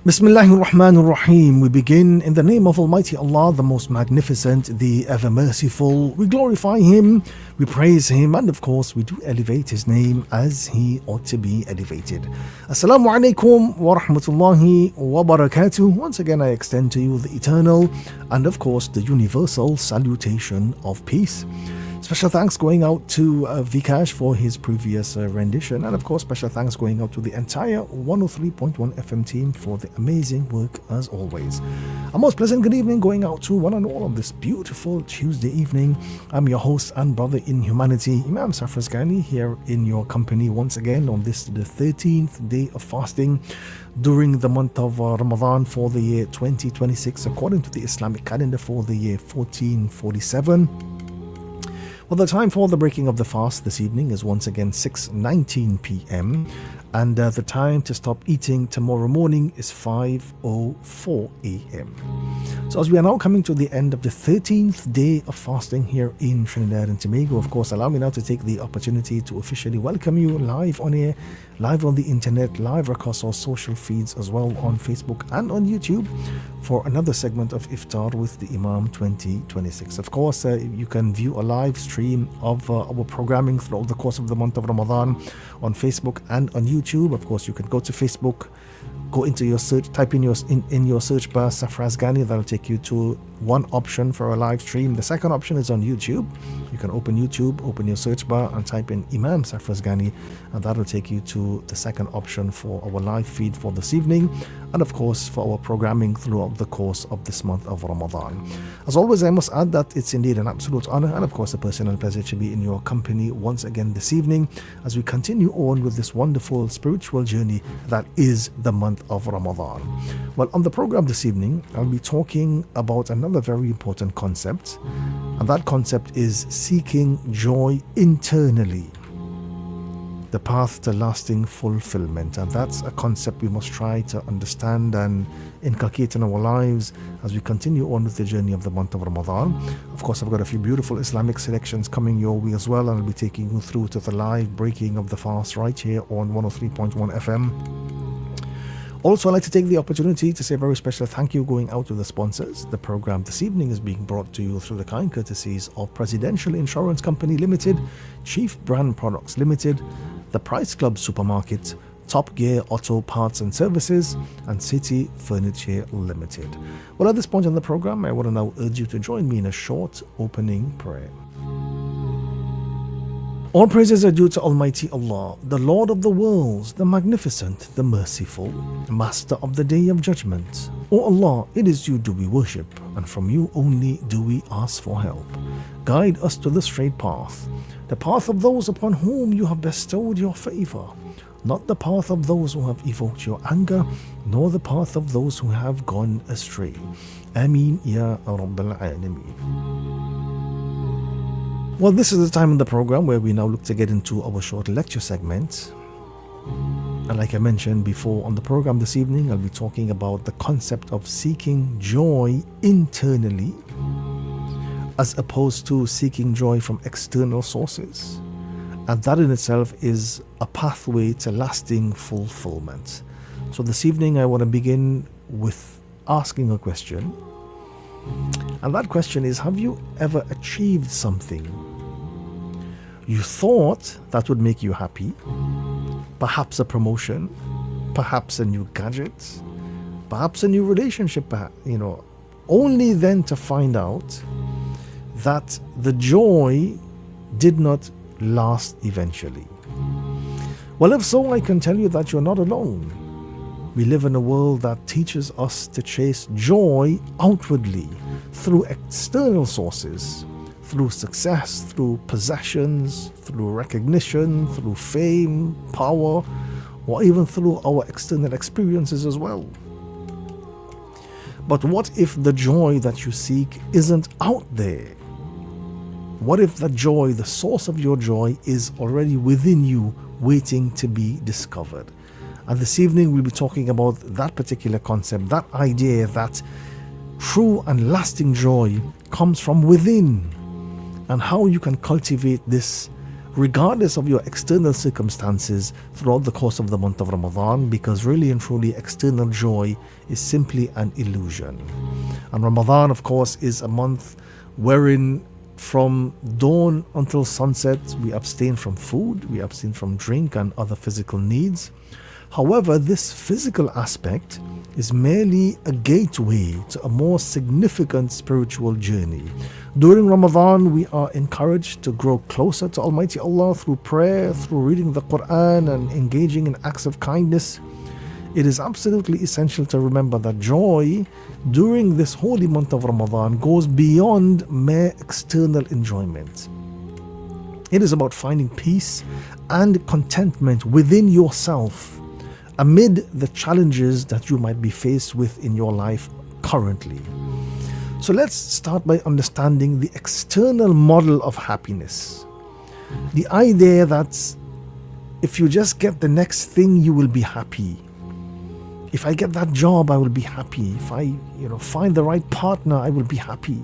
Bismillahir Rahmanir Rahim. We begin in the name of Almighty Allah, the most magnificent, the ever merciful. We glorify Him, we praise Him, and of course we do elevate His name as He ought to be elevated. Assalamu alaikum wa rahmatullahi wa barakatuh. Once again I extend to you the eternal and of course the universal salutation of peace. Special thanks going out to Vikash for his previous rendition, and of course special thanks going out to the entire 103.1 FM team for the amazing work as always. A most pleasant good evening going out to one and all on this beautiful Tuesday evening. I'm your host and brother in humanity, Imam Safrazgani, here in your company once again on this the 13th day of fasting during the month of Ramadan for the year 2026 according to the Islamic calendar for the year 1447. Well, the time for the breaking of the fast this evening is once again 6:19 p.m. and the time to stop eating tomorrow morning is 5:04 a.m. So as we are now coming to the end of the 13th day of fasting here in Trinidad and Tobago, of course, allow me now to take the opportunity to officially welcome you live on air, live on the internet, live across our social feeds as well on Facebook and on YouTube for another segment of Iftaar with the Imam 2026. Of course, you can view a live stream of our programming throughout the course of the month of Ramadan on Facebook and on YouTube. Of course, you can go to Facebook, go into your search, type in your search bar Safrazgani. That'll take you to one option for a live stream. The second option is on YouTube. You can open YouTube, open your search bar and type in Imam Safrazgani, and that'll take you to the second option for our live feed for this evening, and of course for our programming throughout the course of this month of Ramadan. As always, I must add that it's indeed an absolute honor and of course a personal pleasure to be in your company once again this evening as we continue on with this wonderful spiritual journey that is the month of Ramadan. Well, on the program this evening, I'll be talking about another very important concept, and that concept is seeking joy internally, the path to lasting fulfillment. And that's a concept we must try to understand and inculcate in our lives as we continue on with the journey of the month of Ramadan. Of course, I've got a few beautiful Islamic selections coming your way as well, and I'll be taking you through to the live breaking of the fast right here on 103.1 FM. Also, I'd like to take the opportunity to say a very special thank you going out to the sponsors. The program this evening is being brought to you through the kind courtesies of Presidential Insurance Company Limited, Chief Brand Products Limited, The Price Club Supermarket, Top Gear Auto Parts and Services, and City Furniture Limited. Well, at this point in the program, I want to now urge you to join me in a short opening prayer. All praises are due to Almighty Allah, the Lord of the worlds, the Magnificent, the Merciful, Master of the Day of Judgment. O Allah, it is you do we worship, and from you only do we ask for help. Guide us to the straight path, the path of those upon whom you have bestowed your favor, not the path of those who have evoked your anger, nor the path of those who have gone astray. Ameen Ya Rabbil Alameen. Well, this is the time in the program where we now look to get into our short lecture segment. And like I mentioned before on the program this evening, I'll be talking about the concept of seeking joy internally as opposed to seeking joy from external sources. And that in itself is a pathway to lasting fulfillment. So this evening I want to begin with asking a question. And that question is, have you ever achieved something you thought that would make you happy? Perhaps a promotion, perhaps a new gadget, perhaps a new relationship, only then to find out that the joy did not last eventually. Well, if so, I can tell you that you're not alone. We live in a world that teaches us to chase joy outwardly through external sources, through success, through possessions, through recognition, through fame, power, or even through our external experiences as well. But what if the joy that you seek isn't out there? What if the joy, the source of your joy, is already within you, waiting to be discovered? And this evening we'll be talking about that particular concept, that idea that true and lasting joy comes from within, and how you can cultivate this regardless of your external circumstances throughout the course of the month of Ramadan, because really and truly external joy is simply an illusion. And Ramadan, of course, is a month wherein from dawn until sunset we abstain from food, we abstain from drink and other physical needs. However, this physical aspect is merely a gateway to a more significant spiritual journey. During Ramadan, we are encouraged to grow closer to Almighty Allah through prayer, through reading the Quran and engaging in acts of kindness. It is absolutely essential to remember that joy during this holy month of Ramadan goes beyond mere external enjoyment. It is about finding peace and contentment within yourself amid the challenges that you might be faced with in your life currently. So let's start by understanding the external model of happiness. The idea that if you just get the next thing, you will be happy. If I get that job, I will be happy. If I find the right partner, I will be happy.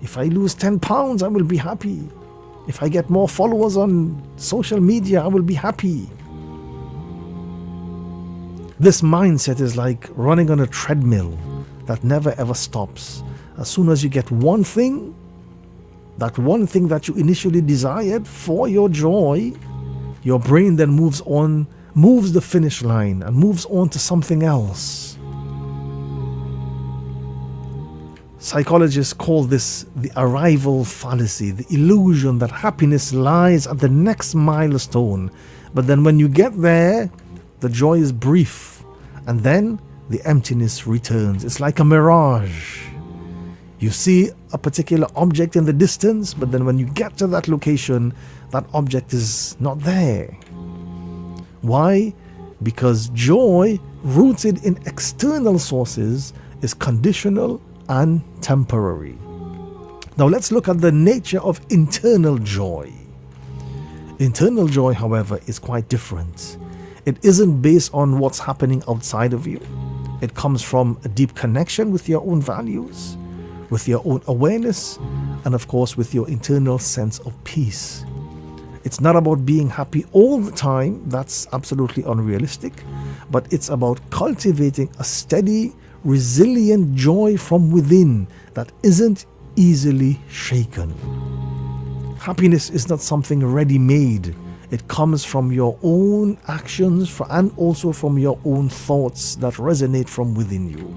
If I lose 10 pounds, I will be happy. If I get more followers on social media, I will be happy. This mindset is like running on a treadmill that never ever stops. As soon as you get one thing, that one thing that you initially desired for your joy, your brain then moves the finish line and moves on to something else. Psychologists call this the arrival fallacy, the illusion that happiness lies at the next milestone. But then when you get there, the joy is brief, and then the emptiness returns. It's like a mirage. You see a particular object in the distance, but then when you get to that location, that object is not there. Why? Because joy, rooted in external sources, is conditional and temporary. Now let's look at the nature of internal joy. Internal joy, however, is quite different. It isn't based on what's happening outside of you. It comes from a deep connection with your own values, with your own awareness, and of course with your internal sense of peace. It's not about being happy all the time, that's absolutely unrealistic, but it's about cultivating a steady, resilient joy from within that isn't easily shaken. Happiness is not something ready-made. It comes from your own actions and also from your own thoughts that resonate from within you.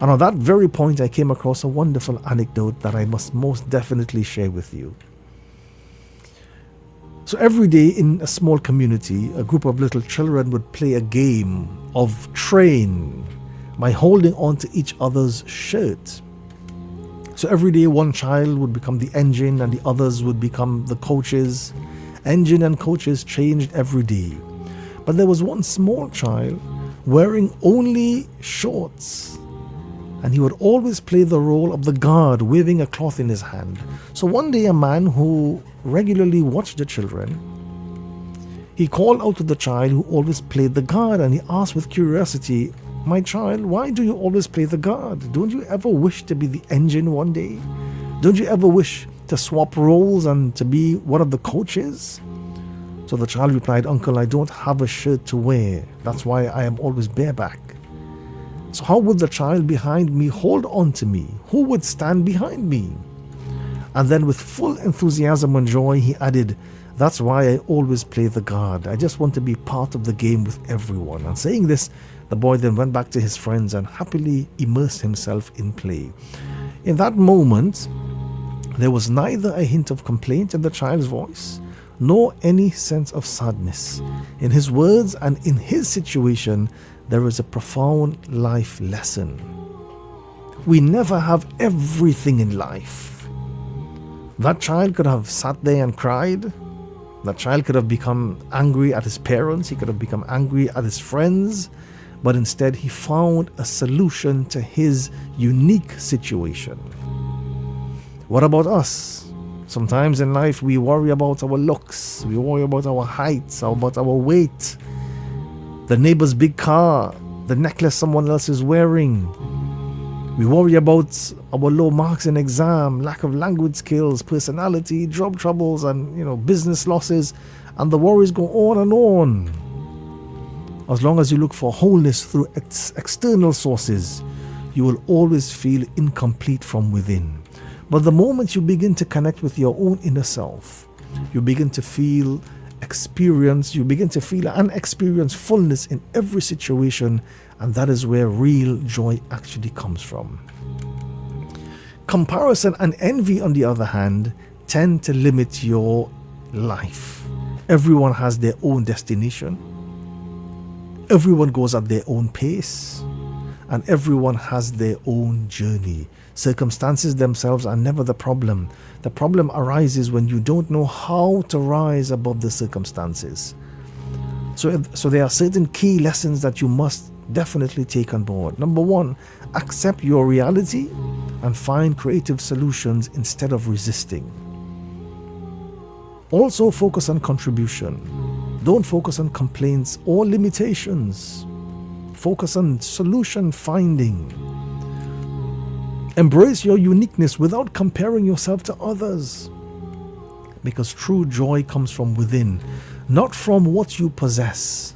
And on that very point, I came across a wonderful anecdote that I must most definitely share with you. So every day in a small community, a group of little children would play a game of train by holding on to each other's shirt. So every day one child would become the engine and the others would become the coaches. Engine and coaches changed every day. But there was one small child wearing only shorts, and he would always play the role of the guard, waving a cloth in his hand. So one day a man who regularly watched the children, he called out to the child who always played the guard, and he asked with curiosity, "My child, why do you always play the guard? Don't you ever wish to be the engine one day? Don't you ever wish to swap roles and to be one of the coaches?" So the child replied, "Uncle, I don't have a shirt to wear. That's why I am always bareback." So how would the child behind me hold on to me? Who would stand behind me? And then with full enthusiasm and joy, he added, "That's why I always play the guard. I just want to be part of the game with everyone." And saying this, the boy then went back to his friends and happily immersed himself in play. In that moment, there was neither a hint of complaint in the child's voice, nor any sense of sadness. In his words and in his situation, there is a profound life lesson. We never have everything in life. That child could have sat there and cried. That child could have become angry at his parents. He could have become angry at his friends. But instead, he found a solution to his unique situation. What about us? Sometimes in life we worry about our looks, we worry about our height, about our weight, the neighbor's big car, the necklace someone else is wearing. We worry about our low marks in exam, lack of language skills, personality, job troubles, and business losses, and the worries go on and on. As long as you look for wholeness through external sources, you will always feel incomplete from within. But the moment you begin to connect with your own inner self, you begin to feel and experience fullness in every situation, and that is where real joy actually comes from. Comparison and envy, on the other hand, tend to limit your life. Everyone has their own destination. Everyone goes at their own pace, and everyone has their own journey. Circumstances themselves are never the problem. The problem arises when you don't know how to rise above the circumstances. So there are certain key lessons that you must definitely take on board. Number one, accept your reality and find creative solutions instead of resisting. Also focus on contribution. Don't focus on complaints or limitations. Focus on solution finding. Embrace your uniqueness without comparing yourself to others. Because true joy comes from within, not from what you possess.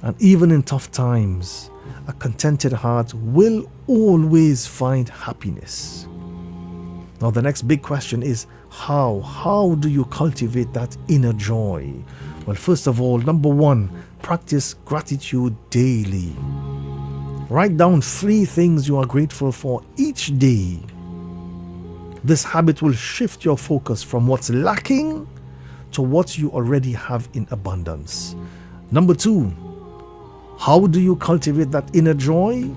And even in tough times, a contented heart will always find happiness. Now the next big question is how? How do you cultivate that inner joy? Well, first of all, number one, practice gratitude daily. Write down 3 things you are grateful for each day. This habit will shift your focus from what's lacking to what you already have in abundance. Number 2, how do you cultivate that inner joy?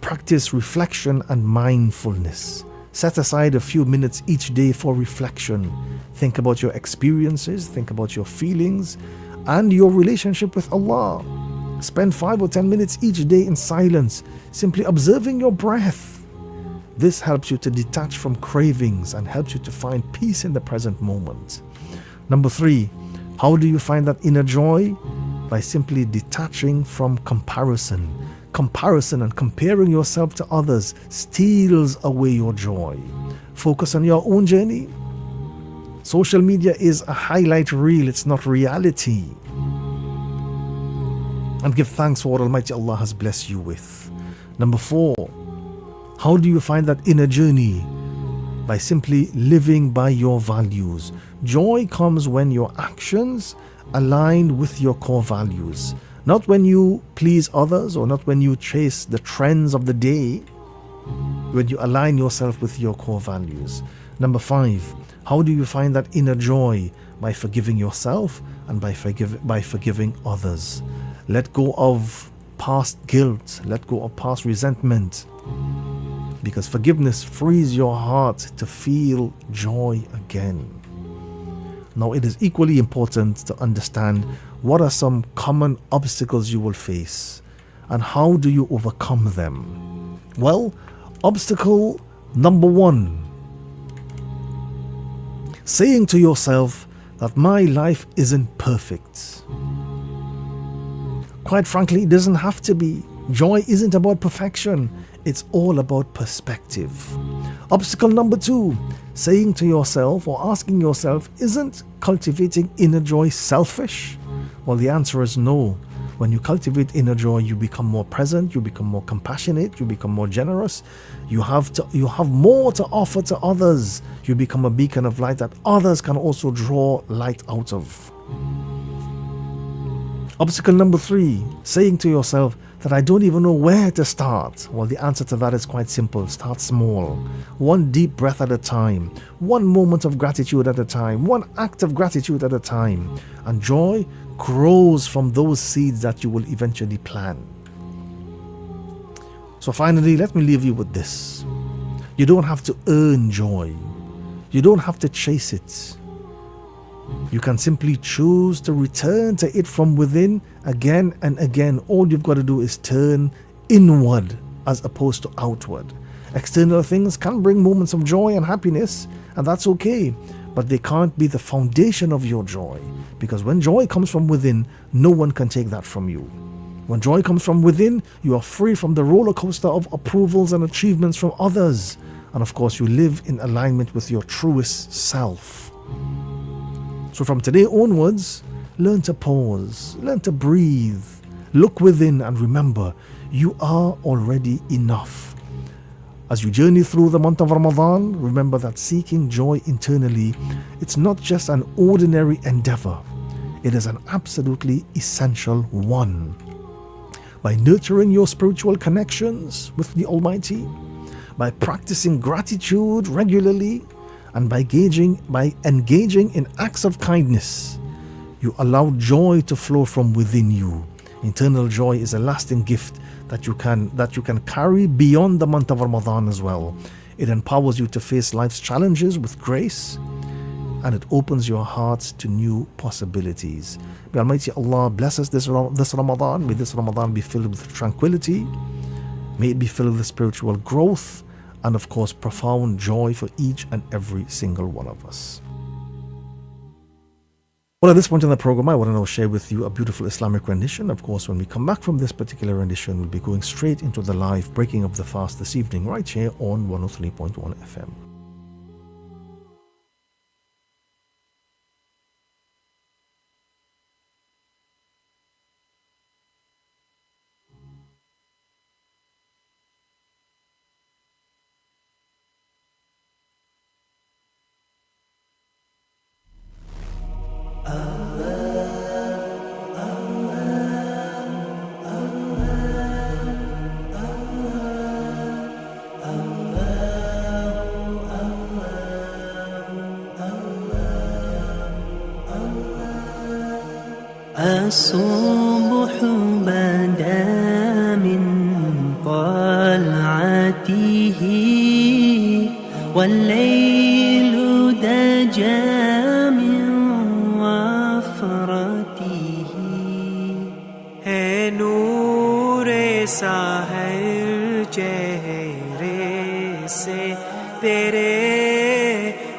Practice reflection and mindfulness. Set aside a few minutes each day for reflection. Think about your experiences, think about your feelings, and your relationship with Allah. Spend 5 or 10 minutes each day in silence, simply observing your breath. This helps you to detach from cravings and helps you to find peace in the present moment. Number 3, how do you find that inner joy? By simply detaching from comparison. Comparison and comparing yourself to others steals away your joy. Focus on your own journey. Social media is a highlight reel, it's not reality. And give thanks for what Almighty Allah has blessed you with. Number 4, how do you find that inner journey? By simply living by your values. Joy comes when your actions align with your core values. Not when you please others or not when you chase the trends of the day, when you align yourself with your core values. Number 5, how do you find that inner joy? By forgiving yourself and by forgiving others. Let go of past guilt, let go of past resentment, because forgiveness frees your heart to feel joy again. Now, it is equally important to understand what are some common obstacles you will face and how do you overcome them. Well, obstacle number 1, saying to yourself that my life isn't perfect. Quite frankly, it doesn't have to be. Joy isn't about perfection. It's all about perspective. Obstacle number 2, saying to yourself or asking yourself, isn't cultivating inner joy selfish? Well, the answer is no. When you cultivate inner joy, you become more present, you become more compassionate, you become more generous. You have more to offer to others. You become a beacon of light that others can also draw light out of. Obstacle number 3, saying to yourself that I don't even know where to start. Well, the answer to that is quite simple. Start small. One deep breath at a time. One moment of gratitude at a time. One act of gratitude at a time. And joy grows from those seeds that you will eventually plant. So finally, let me leave you with this. You don't have to earn joy. You don't have to chase it. You can simply choose to return to it from within again and again. All you've got to do is turn inward as opposed to outward. External things can bring moments of joy and happiness, and that's okay, but they can't be the foundation of your joy, because when joy comes from within, no one can take that from you. When joy comes from within, you are free from the roller coaster of approvals and achievements from others. And of course, you live in alignment with your truest self. So from today onwards, learn to pause, learn to breathe, look within, and remember, you are already enough. As you journey through the month of Ramadan, remember that seeking joy internally, it's not just an ordinary endeavor. It is an absolutely essential one. By nurturing your spiritual connections with the Almighty, by practicing gratitude regularly, and by engaging in acts of kindness, you allow joy to flow from within you. Internal joy is a lasting gift that you can carry beyond the month of Ramadan as well. It empowers you to face life's challenges with grace, and it opens your hearts to new possibilities. May Almighty Allah bless us this Ramadan. May this Ramadan be filled with tranquility. May it be filled with spiritual growth and of course profound joy for each and every single one of us. Well, at this point in the program, I want to now share with you a beautiful Islamic rendition. Of course, when we come back from this particular rendition, we'll be going straight into the live breaking of the fast this evening, right here on 103.1 FM. الصبح بدا من طلعته والليل دجى من وفرته ہے نور سحر چہرے سے تیرے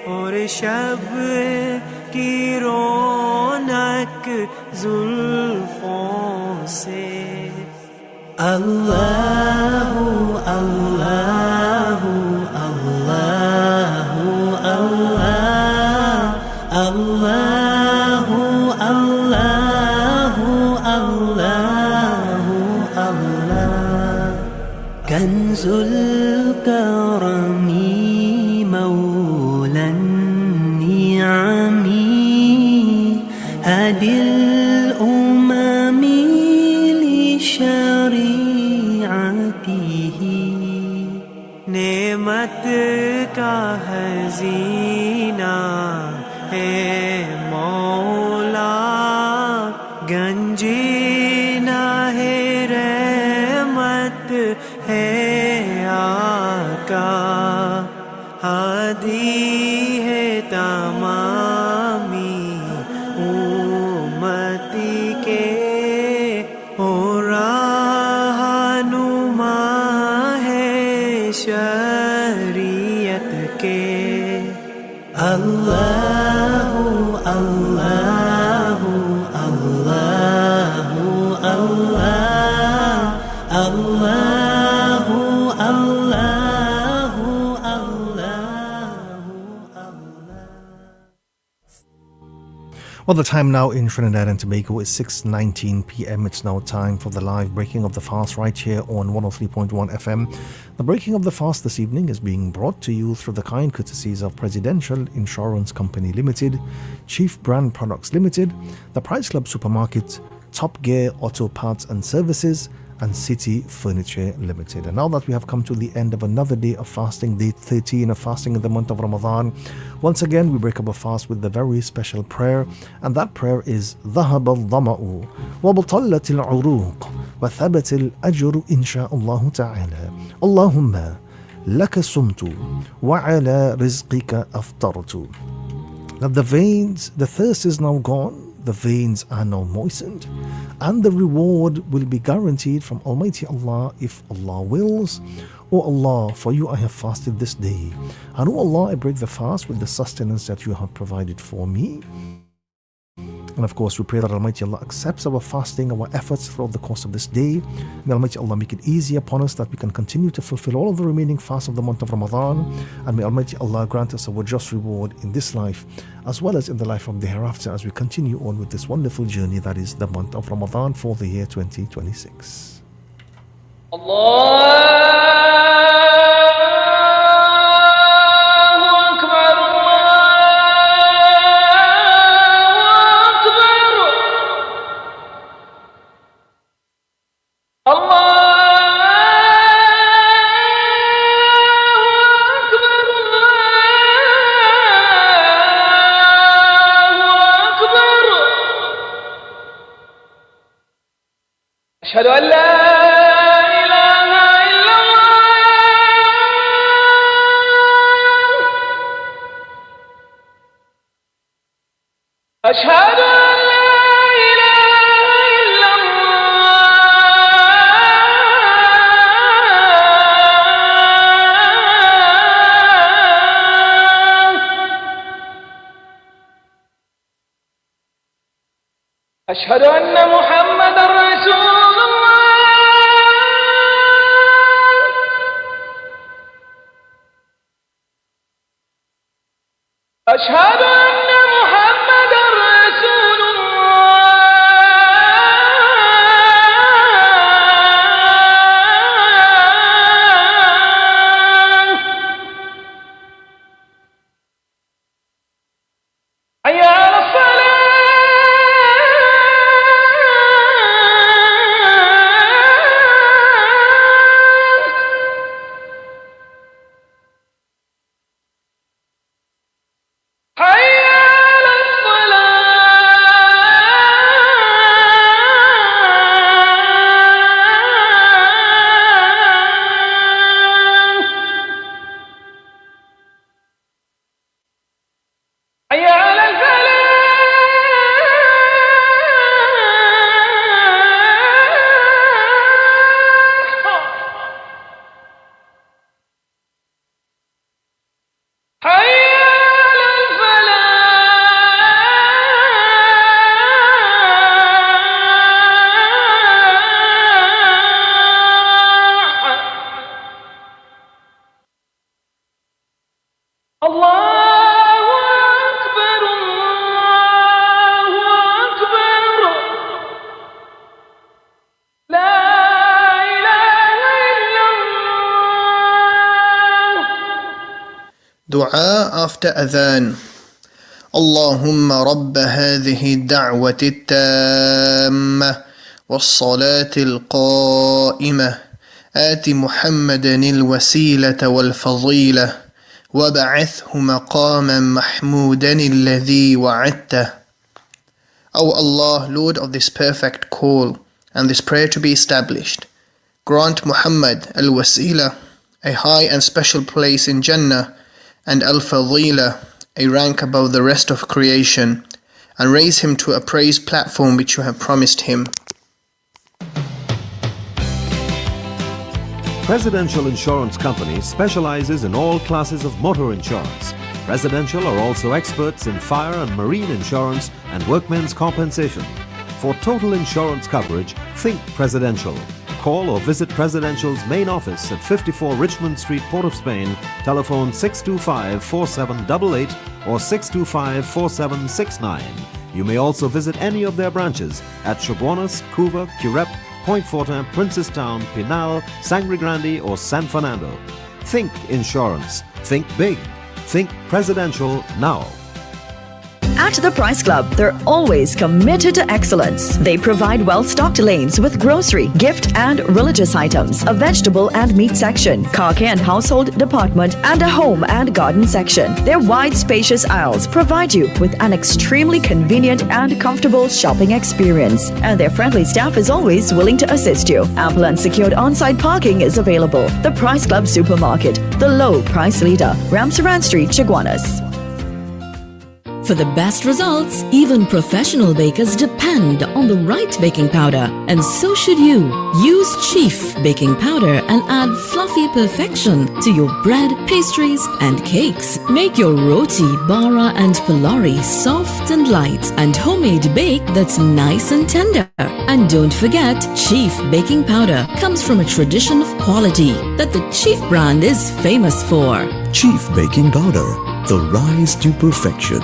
اور شب کی رونق زلفوں سے اللہ اللہ اللہ اللہ اللہ اللہ اللہ اللہ کنز الکرم مولا النعم هادي الأمم لشريعته نعمت کا خزینہ ہے مولا گنجینہ ہے رحمت ہے آقا ہادی ہے تمامی امتی کے ہو رہنما ہے شریعت کے اللہ اللہ اللہ اللہ اللہ اللہ Well, the time now in Trinidad and Tobago is 6:19 p.m. It's now time for the live breaking of the fast right here on 103.1 FM. The breaking of the fast this evening is being brought to you through the kind courtesies of Presidential Insurance Company Limited, Chief Brand Products Limited, the Price Club Supermarket, Top Gear Auto Parts and Services, and City Furniture Limited. And now that we have come to the end of another day of fasting, day 13 of fasting in the month of Ramadan, once again we break up a fast with the very special prayer, and that prayer is ذهب الظمأ وبطلت العروق وثبت الأجر إن شاء الله تعالى اللهم لك صمت وعلى رزقك أفطرت. That the thirst is now gone, the veins are now moistened, and the reward will be guaranteed from Almighty Allah if Allah wills. O Allah, for you I have fasted this day, and O Allah, I break the fast with the sustenance that you have provided for me. And of course, we pray that Almighty Allah accepts our fasting, our efforts throughout the course of this day. May Almighty Allah make it easy upon us that we can continue to fulfill all of the remaining fasts of the month of Ramadan. And may Almighty Allah grant us our just reward in this life, as well as in the life from the hereafter, as we continue on with this wonderful journey that is the month of Ramadan for the year 2026. Allah أشهد أن لا إله إلا الله أشهد أن لا إله إلا الله أشهد أن محمدا رسول أشهد أن محمدا رسول الله حي على الصلاة Dua after adhan. اللهم رب هذه الدعوة التامة والصلاة القائمة آت محمدا الوسيلة والفضيلة وبعثه مقاما محمودا الذي وعدته. O Allah, Lord of this perfect call and this prayer to be established, grant Muhammad al-Wasila a high and special place in Jannah, and al-Fadila a rank above the rest of creation, and raise him to a praise platform which you have promised him. Presidential Insurance Company specializes in all classes of motor insurance. Presidential are also experts in fire and marine insurance and workmen's compensation. For total insurance coverage, think Presidential. Call or visit Presidential's main office at 54 Richmond Street, Port of Spain. Telephone 625-4788 or 625-4769. You may also visit any of their branches at Chaguanas, Couva, Curep, Point Fortin, Princestown, Pinal, Sangre Grande or San Fernando. Think insurance. Think big. Think Presidential now. At the Price Club, they're always committed to excellence. They provide well-stocked lanes with grocery, gift and religious items, a vegetable and meat section, car care and household department, and a home and garden section. Their wide, spacious aisles provide you with an extremely convenient and comfortable shopping experience. And their friendly staff is always willing to assist you. Ample and secured on-site parking is available. The Price Club Supermarket, the low price leader, Ramsaran Street, Chaguanas. For the best results, even professional bakers depend on the right baking powder, and so should you. Use Chief baking powder and add fluffy perfection to your bread, pastries, and cakes. Make your roti, bara, and pilari soft and light, and homemade bake that's nice and tender. And don't forget, Chief baking powder comes from a tradition of quality that the Chief brand is famous for. Chief baking powder, the rise to perfection.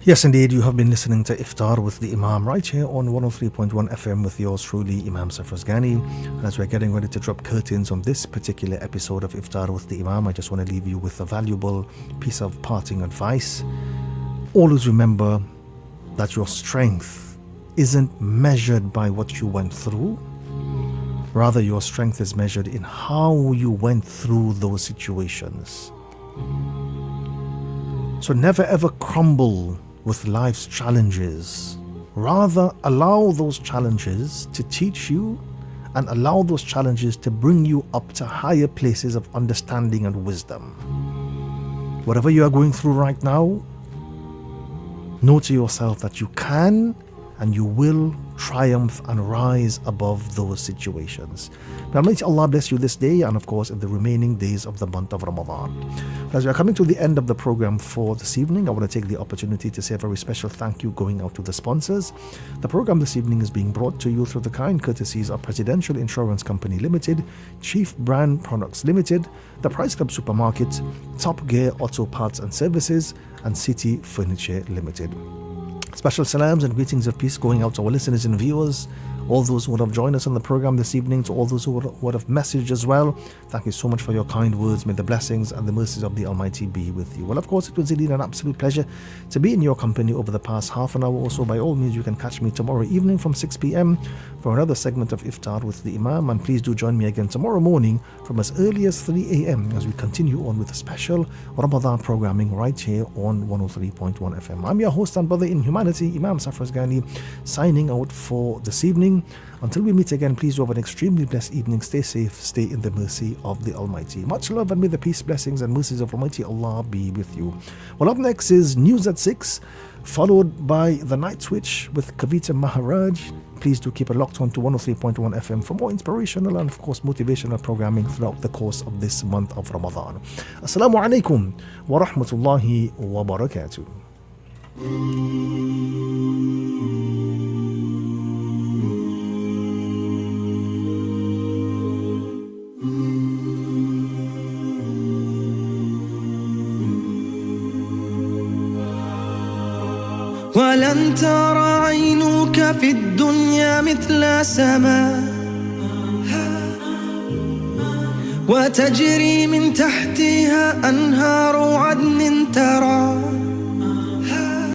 Yes, indeed, you have been listening to Iftar with the Imam right here on 103.1 FM with yours truly, Imam Safrazgani. And as we're getting ready to drop curtains on this particular episode of Iftar with the Imam, I just want to leave you with a valuable piece of parting advice. Always remember that your strength isn't measured by what you went through. Rather, your strength is measured in how you went through those situations. So never ever crumble with life's challenges. Rather, allow those challenges to teach you and allow those challenges to bring you up to higher places of understanding and wisdom. Whatever you are going through right now, know to yourself that you can and you will triumph and rise above those situations. May Almighty Allah bless you this day and of course in the remaining days of the month of Ramadan. As we are coming to the end of the program for this evening, I want to take the opportunity to say a very special thank you going out to the sponsors. The program this evening is being brought to you through the kind courtesies of Presidential Insurance Company Limited, Chief Brand Products Limited, the Price Club Supermarket, Top Gear Auto Parts and Services, and City Furniture Limited. Special salams and greetings of peace going out to our listeners and viewers, all those who would have joined us on the program this evening, to all those who would have messaged as well. Thank you so much for your kind words. May the blessings and the mercies of the Almighty be with you. Well, of course, it was indeed an absolute pleasure to be in your company over the past half an hour or so. By all means, you can catch me tomorrow evening from 6 p.m. for another segment of Iftar with the Imam. And please do join me again tomorrow morning from as early as 3 a.m. as we continue on with a special Ramadan programming right here on 103.1 FM. I'm your host and brother in humanity, Imam Safrazgani, signing out for this evening. Until we meet again, please do have an extremely blessed evening. Stay safe, stay in the mercy of the Almighty. Much love and may the peace, blessings and mercies of Almighty Allah be with you. Well, up next is News at 6, followed by The Night Switch with Kavita Maharaj. Please do keep it locked on to 103.1 FM for more inspirational and of course motivational programming throughout the course of this month of Ramadan. Assalamu alaikum wa rahmatullahi wa barakatuh. ولن ترى عينك في الدنيا مثل سماء وتجري من تحتها أنهار عدن ترى